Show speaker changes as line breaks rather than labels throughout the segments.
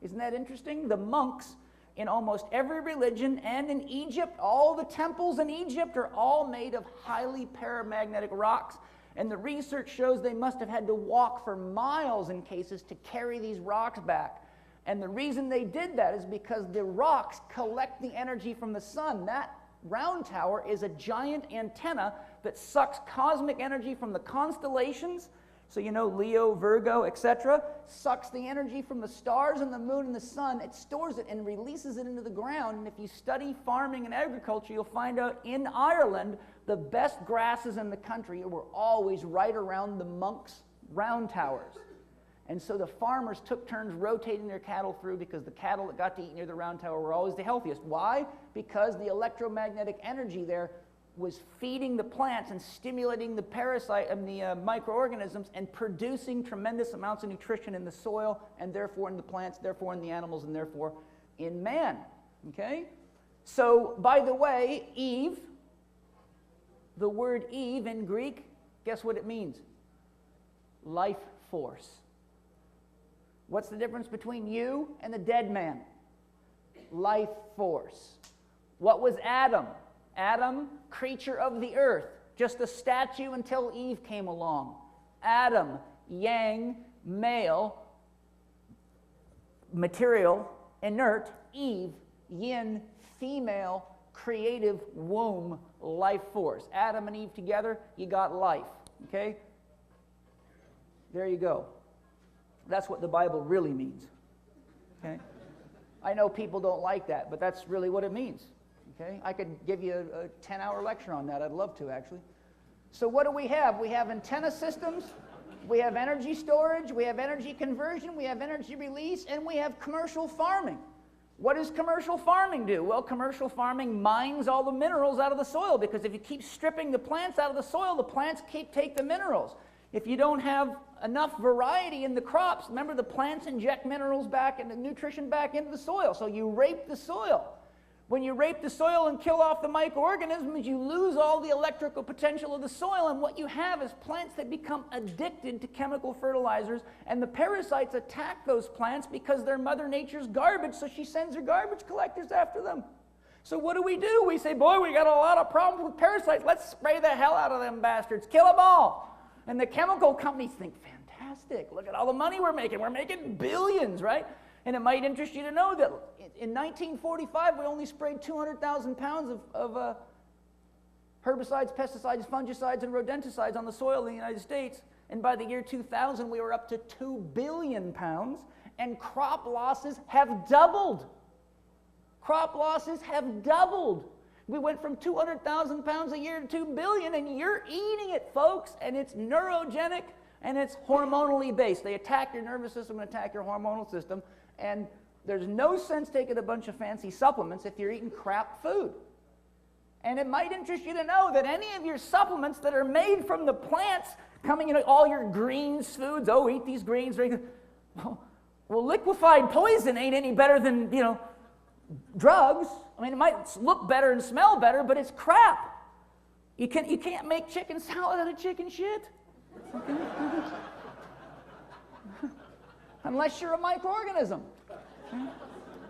Isn't that interesting? The monks in almost every religion and in Egypt, all the temples in Egypt are all made of highly paramagnetic rocks. And the research shows they must have had to walk for miles in cases to carry these rocks back. And the reason they did that is because the rocks collect the energy from the sun. That round tower is a giant antenna that sucks cosmic energy from the constellations. So you know, Leo, Virgo, etc., sucks the energy from the stars and the moon and the sun. It stores it and releases it into the ground. And if you study farming and agriculture, you'll find out in Ireland, the best grasses in the country were always right around the monks' round towers. And so the farmers took turns rotating their cattle through, because the cattle that got to eat near the round tower were always the healthiest. Why? Because the electromagnetic energy there was feeding the plants and stimulating the parasite and the microorganisms and producing tremendous amounts of nutrition in the soil, and therefore in the plants, therefore in the animals, and therefore in man. Okay? So, by the way, Eve, the word Eve in Greek, guess what it means? Life force. What's the difference between you and the dead man? Life force. What was Adam? Adam, creature of the earth, just a statue until Eve came along. Adam, yang, male, material, inert. Eve, yin, female, creative womb, life force. Adam and Eve together, you got life. Okay? There you go. That's what the Bible really means. Okay? I know people don't like that, but that's really what it means. Okay? I could give you a 10-hour lecture on that. I'd love to, actually. So what do we have? We have antenna systems, we have energy storage, we have energy conversion, we have energy release, and we have commercial farming. What does commercial farming do? Well, commercial farming mines all the minerals out of the soil, because if you keep stripping the plants out of the soil, the plants take the minerals. If you don't have enough variety in the crops, remember, the plants inject minerals back and the nutrition back into the soil, so you rape the soil. When you rape the soil and kill off the microorganisms, you lose all the electrical potential of the soil, and what you have is plants that become addicted to chemical fertilizers, and the parasites attack those plants because they're Mother Nature's garbage, so she sends her garbage collectors after them. So what do? We say, boy, we got a lot of problems with parasites. Let's spray the hell out of them bastards. Kill them all. And the chemical companies think, fantastic, look at all the money we're making. We're making billions, right? And it might interest you to know that in 1945, we only sprayed 200,000 pounds of herbicides, pesticides, fungicides, and rodenticides on the soil in the United States. And by the year 2000, we were up to 2 billion pounds, and crop losses have doubled. Crop losses have doubled. We went from 200,000 pounds a year to 2 billion, and you're eating it, folks, and it's neurogenic, and it's hormonally based. They attack your nervous system and attack your hormonal system. And there's no sense taking a bunch of fancy supplements if you're eating crap food. And it might interest you to know that any of your supplements that are made from the plants, coming in all your greens foods, oh, eat these greens. Well, liquefied poison ain't any better than, drugs. I mean, it might look better and smell better, but it's crap. You can't make chicken salad out of chicken shit. Okay? Unless you're a microorganism. Okay?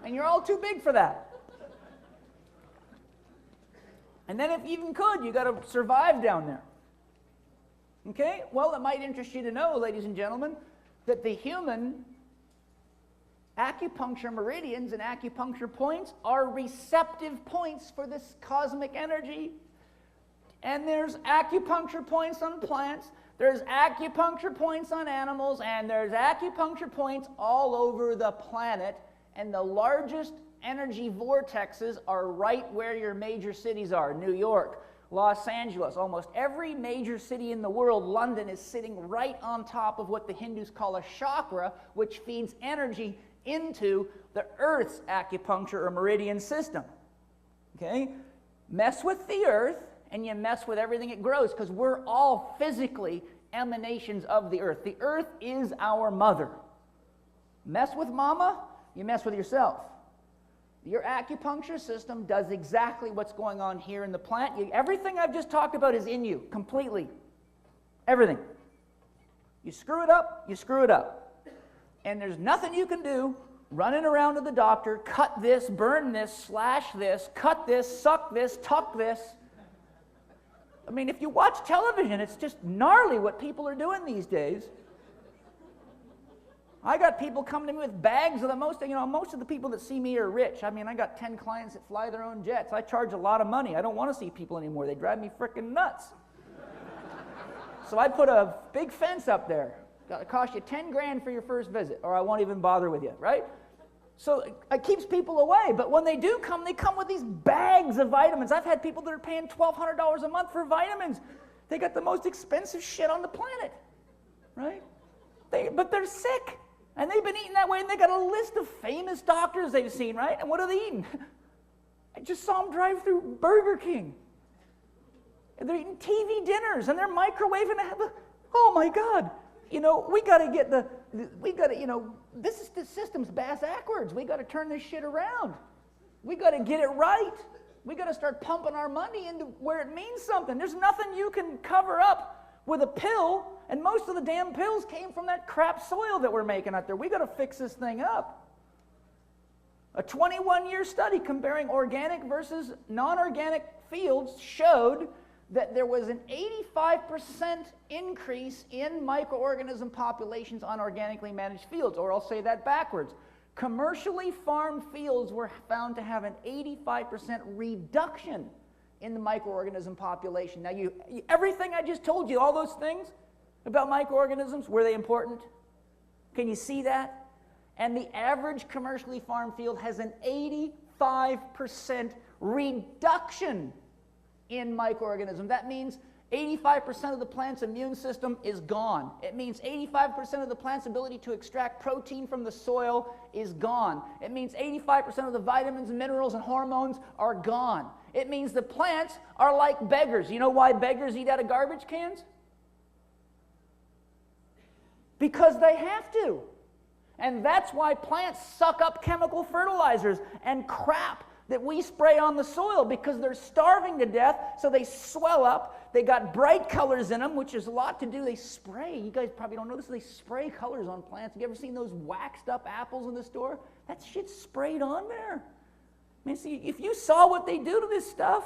And you're all too big for that. And then if you even could, you got to survive down there. Okay? Well, it might interest you to know, ladies and gentlemen, that the human acupuncture meridians and acupuncture points are receptive points for this cosmic energy. And there's acupuncture points on plants, there's acupuncture points on animals, and there's acupuncture points all over the planet. And the largest energy vortexes are right where your major cities are. New York, Los Angeles, almost every major city in the world. London is sitting right on top of what the Hindus call a chakra, which feeds energy into the Earth's acupuncture or meridian system. Okay? Mess with the Earth, and you mess with everything it grows, because we're all physically emanations of the Earth. The Earth is our mother. Mess with mama, you mess with yourself. Your acupuncture system does exactly what's going on here in the plant. Everything I've just talked about is in you, completely. Everything. You screw it up, you screw it up. And there's nothing you can do running around to the doctor, cut this, burn this, slash this, cut this, suck this, tuck this. I mean, if you watch television, it's just gnarly what people are doing these days. I got people coming to me with bags of the most of the people that see me are rich. I mean, I got 10 clients that fly their own jets. I charge a lot of money. I don't want to see people anymore. They drive me freaking nuts. So I put a big fence up there. Got to cost you 10 grand for your first visit, or I won't even bother with you, right? So it keeps people away. But when they do come, they come with these bags of vitamins. I've had people that are paying $1,200 a month for vitamins. They got the most expensive shit on the planet, right? But they're sick. And they've been eating that way, and they got a list of famous doctors they've seen, right? And what are they eating? I just saw them drive through Burger King. And they're eating TV dinners, and they're microwaving. Oh my God. We got to get this system's bass-ackwards. We got to turn this shit around. We got to get it right. We got to start pumping our money into where it means something. There's nothing you can cover up with a pill, and most of the damn pills came from that crap soil that we're making out there. We got to fix this thing up. A 21-year study comparing organic versus non-organic fields showed that there was an 85% increase in microorganism populations on organically managed fields, or I'll say that backwards. Commercially farmed fields were found to have an 85% reduction in the microorganism population. Now, everything I just told you, all those things about microorganisms, were they important? Can you see that? And the average commercially farmed field has an 85% reduction in microorganisms. That means 85% of the plant's immune system is gone. It means 85% of the plant's ability to extract protein from the soil is gone. It means 85% of the vitamins, minerals, and hormones are gone. It means the plants are like beggars. You know why beggars eat out of garbage cans? Because they have to. And that's why plants suck up chemical fertilizers and crap that we spray on the soil, because they're starving to death, so they swell up. They got bright colors in them, which is a lot to do. They spray. You guys probably don't know this. They spray colors on plants. Have you ever seen those waxed up apples in the store? That shit's sprayed on there. I mean, see, if you saw what they do to this stuff,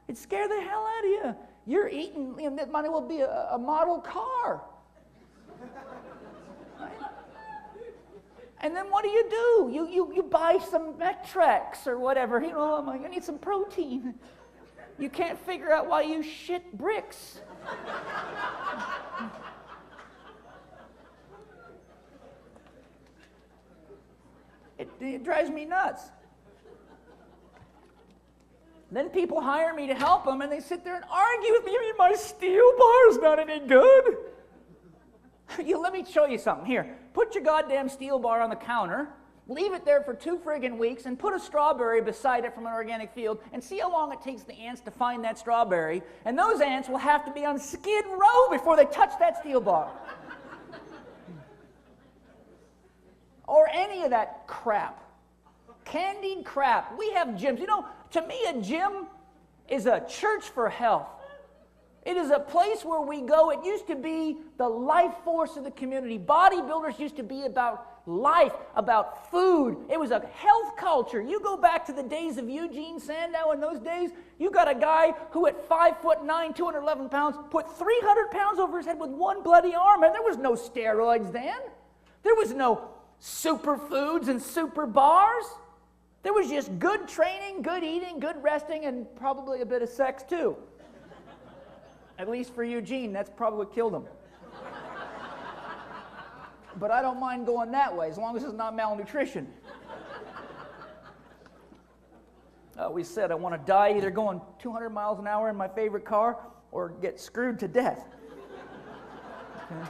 it'd scare the hell out of you. You're eating, that might as well be a model car. And then what do? You buy some Metrex or whatever. I need some protein. You can't figure out why you shit bricks. It drives me nuts. Then people hire me to help them, and they sit there and argue with me. You mean my steel bar is not any good? Let me show you something. Here, put your goddamn steel bar on the counter, leave it there for 2 friggin' weeks, and put a strawberry beside it from an organic field, and see how long it takes the ants to find that strawberry. And those ants will have to be on Skid Row before they touch that steel bar. Or any of that crap. Candied crap. We have gyms. To me, a gym is a church for health. It is a place where we go. It used to be the life force of the community. Bodybuilders used to be about life, about food. It was a health culture. You go back to the days of Eugene Sandow. In those days, you got a guy who at 5'9", 211 pounds, put 300 pounds over his head with one bloody arm. And there was no steroids then. There was no superfoods and super bars. There was just good training, good eating, good resting, and probably a bit of sex too. At least for Eugene, that's probably what killed him. But I don't mind going that way, as long as it's not malnutrition. We said I want to die either going 200 miles an hour in my favorite car or get screwed to death. Okay.